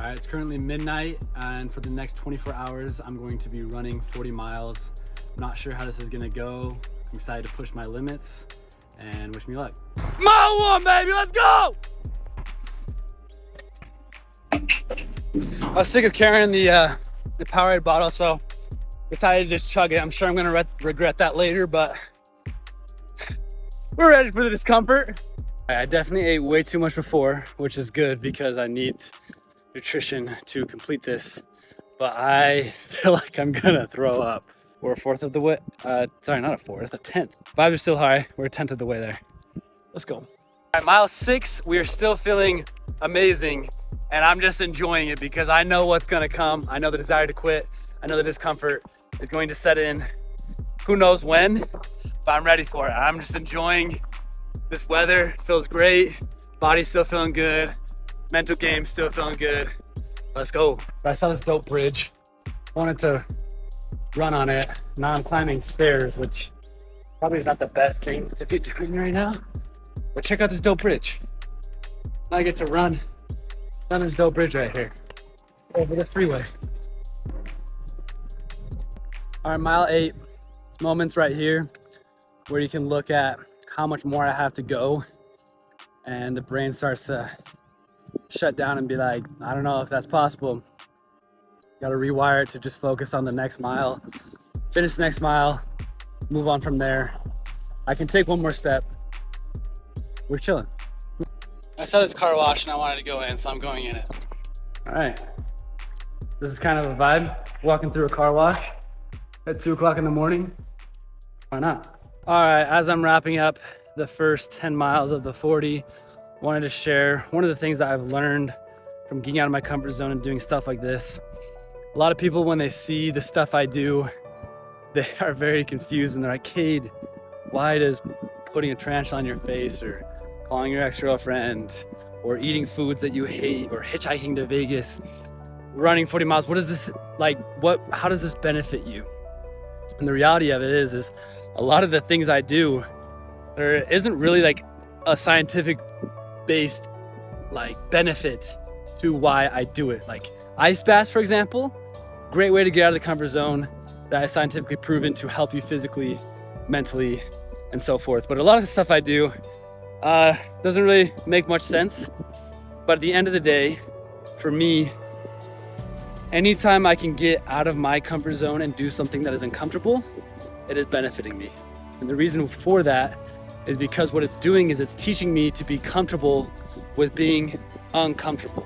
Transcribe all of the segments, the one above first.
All right, it's currently midnight, and for the next 24 hours, I'm going to be running 40 miles. I'm not sure how this is gonna go. I'm excited to push my limits, and wish me luck. Mile 1, baby, let's go! I was sick of carrying the Powerade bottle, so decided to just chug it. I'm sure I'm gonna regret that later, but we're ready for the discomfort. I definitely ate way too much before, which is good because I need nutrition to complete this, but I feel like I'm gonna throw up. We're a fourth of the way, sorry, not a fourth, a 10th. Vibes are still high, we're a 10th of the way there. Let's go. All right, mile 6, we are still feeling amazing, and I'm just enjoying it because I know what's gonna come. I know the desire to quit. I know the discomfort is going to set in. Who knows when, but I'm ready for it. I'm just enjoying this weather. It feels great. Body's still feeling good. Mental game still feeling good. Let's go. I saw this dope bridge. Wanted to run on it. Now I'm climbing stairs, which probably is not the best thing to be doing right now. But check out this dope bridge. Now I get to run down this dope bridge right here over the freeway. All right, mile 8. Moments right here where you can look at how much more I have to go, and the brain starts to shut down and be like, I don't know if that's possible. Got to rewire it to just focus on the next mile, finish the next mile, move on from there. I can take one more step. We're chilling. I saw this car wash and I wanted to go in, so I'm going in it. All right. This is kind of a vibe, walking through a car wash at 2 o'clock in the morning. Why not? All right, as I'm wrapping up the first 10 miles of the 40, wanted to share one of the things that I've learned from getting out of my comfort zone and doing stuff like this. A lot of people, when they see the stuff I do, they are very confused and they're like, Cade, why does putting a tarantula on your face or calling your ex-girlfriend or eating foods that you hate or hitchhiking to Vegas, running 40 miles, what is this like? How does this benefit you? And the reality of it is a lot of the things I do, there isn't really like a scientific based like benefit to why I do it. Like ice baths, for example, great way to get out of the comfort zone that is scientifically proven to help you physically, mentally, and so forth. But a lot of the stuff I do doesn't really make much sense. But at the end of the day, for me, anytime I can get out of my comfort zone and do something that is uncomfortable, it is benefiting me. And the reason for that is because what it's doing is it's teaching me to be comfortable with being uncomfortable.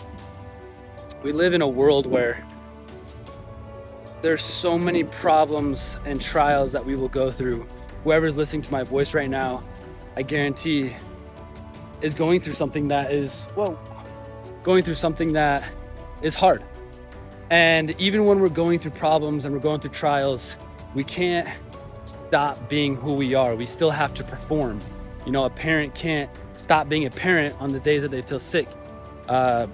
We live in a world where there's so many problems and trials that we will go through. Whoever's listening to my voice right now, I guarantee is going through something that is, hard. And even when we're going through problems and we're going through trials, we can't stop being who we are. We still have to perform. You know, a parent can't stop being a parent on the days that they feel sick.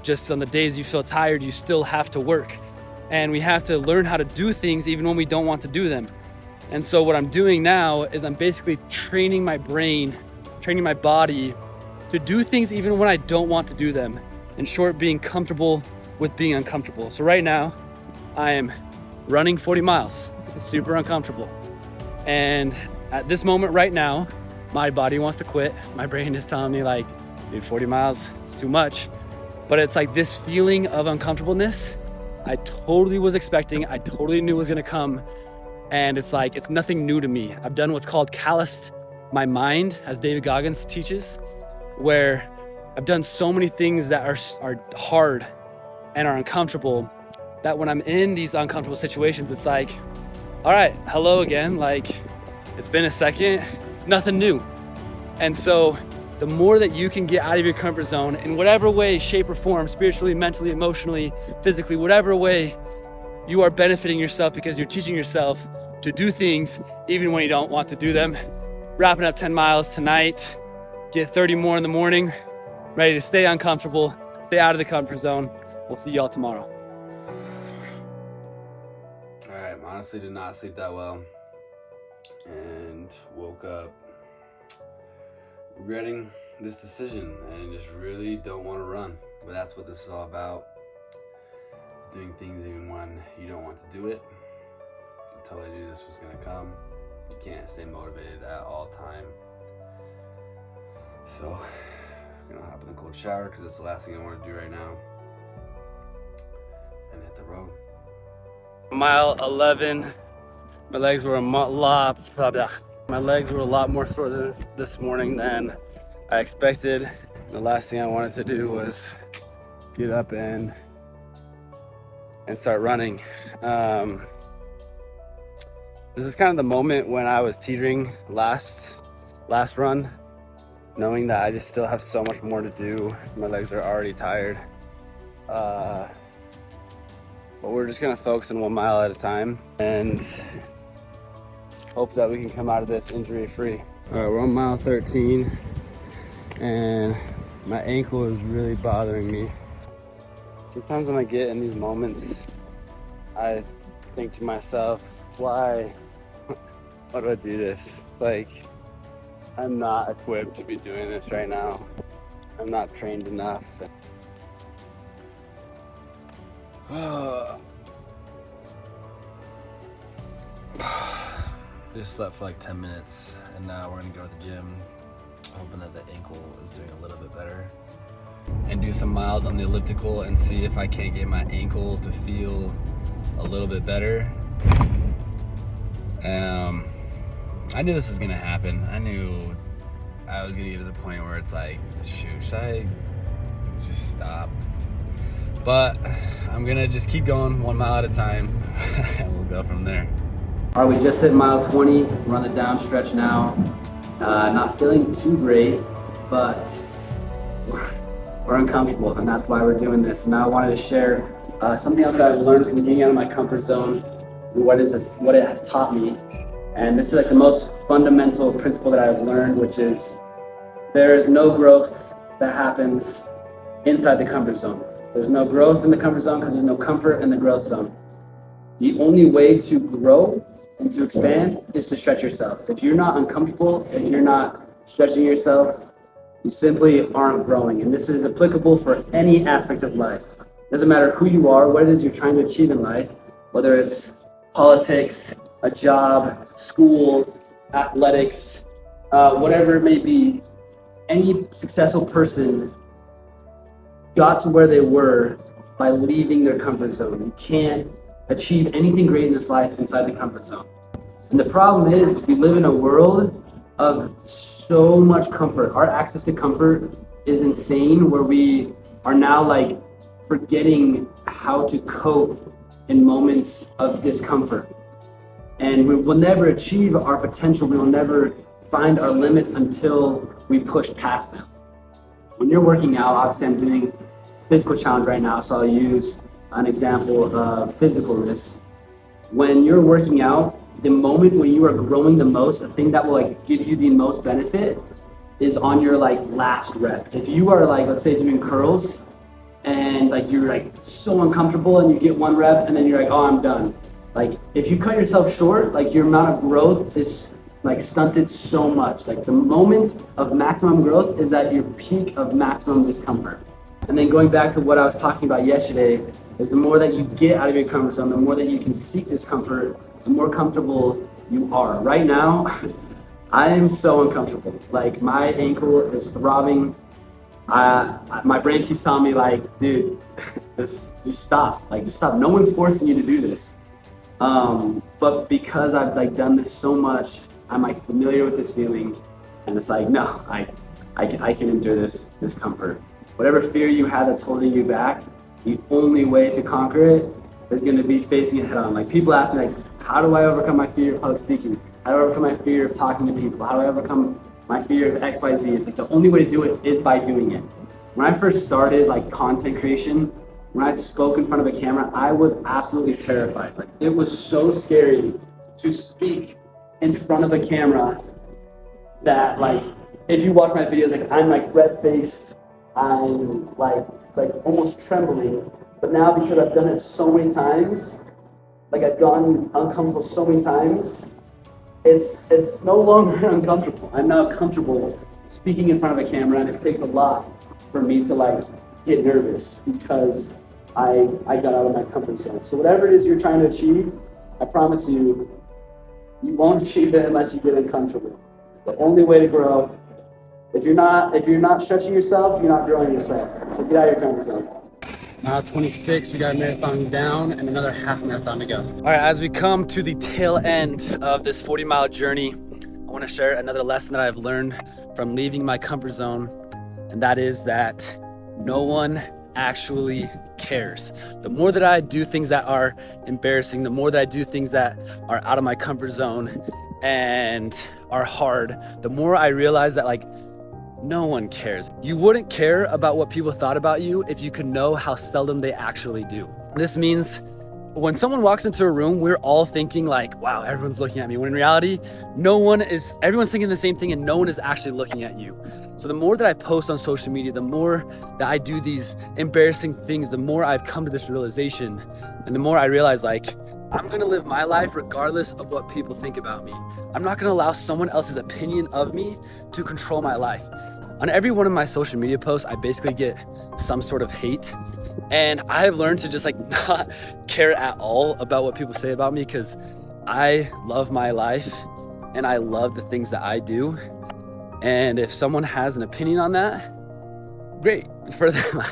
Just on the days you feel tired, you still have to work. And we have to learn how to do things even when we don't want to do them. And so what I'm doing now is I'm basically training my brain, training my body to do things even when I don't want to do them. In short, being comfortable with being uncomfortable. So right now, I am running 40 miles. It's super uncomfortable. And at this moment right now, my body wants to quit. My brain is telling me like, dude, 40 miles, it's too much. But it's like this feeling of uncomfortableness, I totally was expecting, I totally knew was gonna come. And it's like, it's nothing new to me. I've done what's called calloused my mind, as David Goggins teaches, where I've done so many things that are hard and are uncomfortable, that when I'm in these uncomfortable situations, it's like, all right, hello again. Like, it's been a second, it's nothing new. And so the more that you can get out of your comfort zone in whatever way, shape or form, spiritually, mentally, emotionally, physically, whatever way, you are benefiting yourself because you're teaching yourself to do things even when you don't want to do them. Wrapping up 10 miles tonight, get 30 more in the morning, ready to stay uncomfortable, stay out of the comfort zone. We'll see y'all tomorrow. All right, honestly did not sleep that well and woke up regretting this decision and just really don't want to run. But that's what this is all about. doing things even when you don't want to do it. I totally knew this was gonna come. You can't stay motivated at all time. So I'm gonna hop in the cold shower because that's the last thing I want to do right now, and hit the road. Mile 11, my legs were a lot more sore this morning than I expected. The last thing I wanted to do was get up and start running. This is kind of the moment when I was teetering last run, knowing that I just still have so much more to do. My legs are already tired. But we're just gonna focus on 1 mile at a time and hope that we can come out of this injury free. All right, we're on mile 13 and my ankle is really bothering me. Sometimes when I get in these moments, I think to myself, why do I do this? It's like, I'm not equipped to be doing this right now. I'm not trained enough. Just slept for like 10 minutes and now we're gonna go to the gym, hoping that the ankle is doing a little bit better. And do some miles on the elliptical and see if I can't get my ankle to feel a little bit better. I knew this was gonna happen. I knew I was gonna get to the point where it's like, shoot, should I just stop? But I'm gonna just keep going 1 mile at a time and we'll go from there. All right, we just hit mile 20. We're on the down stretch now. Not feeling too great, but we're uncomfortable, and that's why we're doing this. And I wanted to share something else that I've learned from getting out of my comfort zone, and what it has taught me. And this is like the most fundamental principle that I've learned, which is there is no growth that happens inside the comfort zone. There's no growth in the comfort zone because there's no comfort in the growth zone. The only way to grow and to expand is to stretch yourself. If you're not uncomfortable, if you're not stretching yourself, you simply aren't growing. And this is applicable for any aspect of life. It doesn't matter who you are, what it is you're trying to achieve in life, whether it's politics, a job, school, athletics, whatever it may be. Any successful person got to where they were by leaving their comfort zone. You can't achieve anything great in this life inside the comfort zone. And the problem is we live in a world of so much comfort. Our access to comfort is insane, where we are now like forgetting how to cope in moments of discomfort. And we will never achieve our potential. We will never find our limits until we push past them. When you're working out, obviously I'm doing a physical challenge right now, so I'll use an example of physicalness. When you're working out, the moment when you are growing the most, the thing that will like give you the most benefit is on your like last rep. If you are like, let's say doing curls and like you're like so uncomfortable and you get 1 rep and then you're like, oh, I'm done. Like if you cut yourself short, like your amount of growth is like stunted so much. Like the moment of maximum growth is at your peak of maximum discomfort. And then going back to what I was talking about yesterday, is the more that you get out of your comfort zone, the more that you can seek discomfort, the more comfortable you are. Right now, I am so uncomfortable. Like my ankle is throbbing. My brain keeps telling me like, dude, just stop. Like just stop. No one's forcing you to do this. But because I've like done this so much, I'm like familiar with this feeling, and it's like, no, I can endure this discomfort. Whatever fear you have that's holding you back, the only way to conquer it is going to be facing it head on. Like people ask me like, how do I overcome my fear of public speaking? How do I overcome my fear of talking to people? How do I overcome my fear of X, Y, Z? It's like the only way to do it is by doing it. When I first started like content creation, when I spoke in front of a camera, I was absolutely terrified. Like it was so scary to speak in front of a camera that like, if you watch my videos, like I'm like red-faced, I'm like almost trembling. But now because I've done it so many times, like I've gotten uncomfortable so many times, it's no longer uncomfortable. I'm now comfortable speaking in front of a camera, and it takes a lot for me to like get nervous because I got out of my comfort zone. So whatever it is you're trying to achieve, I promise you, you won't achieve it unless you get uncomfortable. The only way to grow, if you're not stretching yourself, you're not growing yourself. So get out of your comfort zone. Mile 26, we got a marathon down and another half marathon to go. All right, as we come to the tail end of this 40-mile journey, I want to share another lesson that I've learned from leaving my comfort zone, and that is that no one actually cares. The more that I do things that are embarrassing, the more that I do things that are out of my comfort zone and are hard, the more I realize that like no one cares. You wouldn't care about what people thought about you if you could know how seldom they actually do. This means when someone walks into a room, we're all thinking like, wow, everyone's looking at me. When in reality, everyone's thinking the same thing and no one is actually looking at you. So the more that I post on social media, the more that I do these embarrassing things, the more I've come to this realization, and the more I realize like, I'm gonna live my life regardless of what people think about me. I'm not gonna allow someone else's opinion of me to control my life. On every one of my social media posts, I basically get some sort of hate. And I have learned to just like not care at all about what people say about me, because I love my life and I love the things that I do. And if someone has an opinion on that, great for them.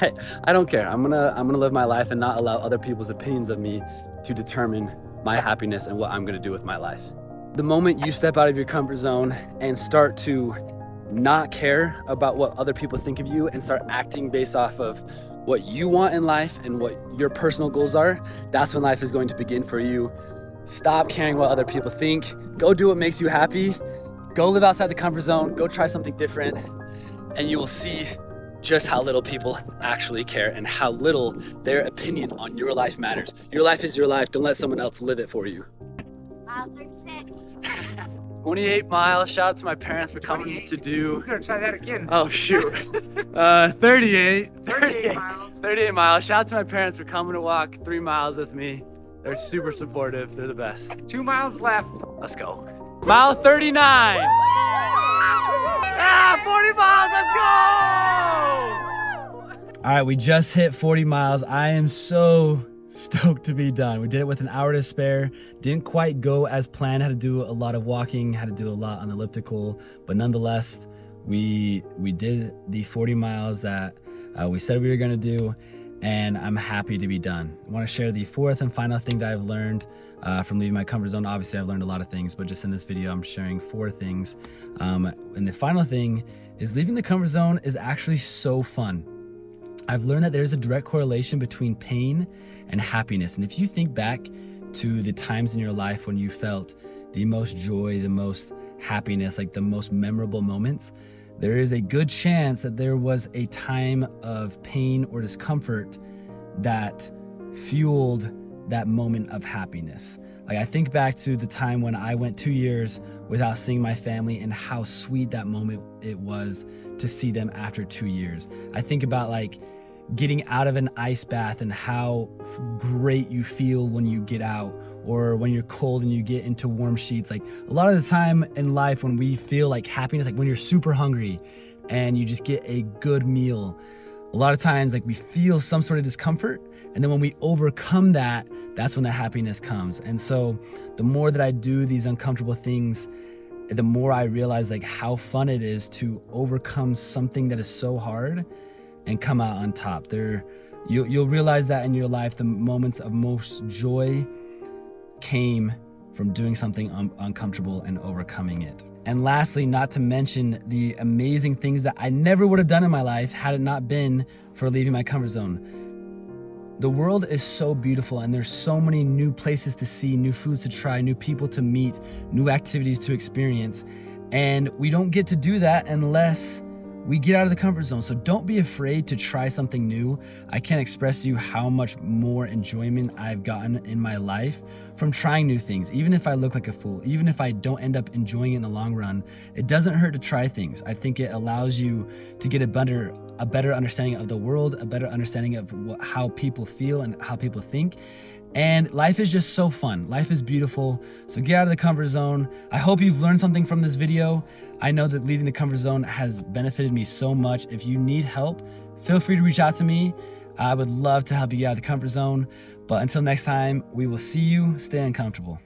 I don't care. I'm gonna live my life and not allow other people's opinions of me to determine my happiness and what I'm gonna do with my life. The moment you step out of your comfort zone and start to not care about what other people think of you and start acting based off of what you want in life and what your personal goals are, that's when life is going to begin for you. Stop caring what other people think. Go do what makes you happy. Go live outside the comfort zone. Go try something different. And you will see just how little people actually care and how little their opinion on your life matters. Your life is your life. Don't let someone else live it for you. Mile 36. 28 miles. Shout out to my parents for coming to do. We're gonna try that again. Oh shoot. 38 miles. 38 miles. Shout out to my parents for coming to walk 3 miles with me. They're super supportive. They're the best. 2 miles left. Let's go. Mile 39. Yeah, 40 miles. Let's go. All right, we just hit 40 miles. I am so stoked to be done. We did it with an hour to spare. Didn't quite go as planned. Had to do a lot of walking, had to do a lot on the elliptical, but nonetheless, we did the 40 miles that we said we were gonna do, and I'm happy to be done. I wanna share the fourth and final thing that I've learned from leaving my comfort zone. Obviously, I've learned a lot of things, but just in this video, I'm sharing 4 things. And the final thing is leaving the comfort zone is actually so fun. I've learned that there's a direct correlation between pain and happiness. And if you think back to the times in your life when you felt the most joy, the most happiness, like the most memorable moments, there is a good chance that there was a time of pain or discomfort that fueled that moment of happiness. Like I think back to the time when I went 2 years without seeing my family and how sweet that moment it was to see them after 2 years. I think about like getting out of an ice bath and how great you feel when you get out, or when you're cold and you get into warm sheets. Like a lot of the time in life when we feel like happiness, like when you're super hungry and you just get a good meal, a lot of times like we feel some sort of discomfort, and then when we overcome that, that's when the happiness comes. And so the more that I do these uncomfortable things, the more I realize like how fun it is to overcome something that is so hard and come out on top. You'll realize that in your life, the moments of most joy came from doing something uncomfortable and overcoming it. And lastly, not to mention the amazing things that I never would have done in my life had it not been for leaving my comfort zone. The world is so beautiful, and there's so many new places to see, new foods to try, new people to meet, new activities to experience. And we don't get to do that unless we get out of the comfort zone. So don't be afraid to try something new. I can't express to you how much more enjoyment I've gotten in my life from trying new things. Even if I look like a fool, even if I don't end up enjoying it in the long run, it doesn't hurt to try things. I think it allows you to get a better understanding of the world, a better understanding of how people feel and how people think. And life is just so fun. Life is beautiful. So get out of the comfort zone. I hope you've learned something from this video. I know that leaving the comfort zone has benefited me so much. If you need help, feel free to reach out to me. I would love to help you get out of the comfort zone. But until next time, we will see you. Stay uncomfortable.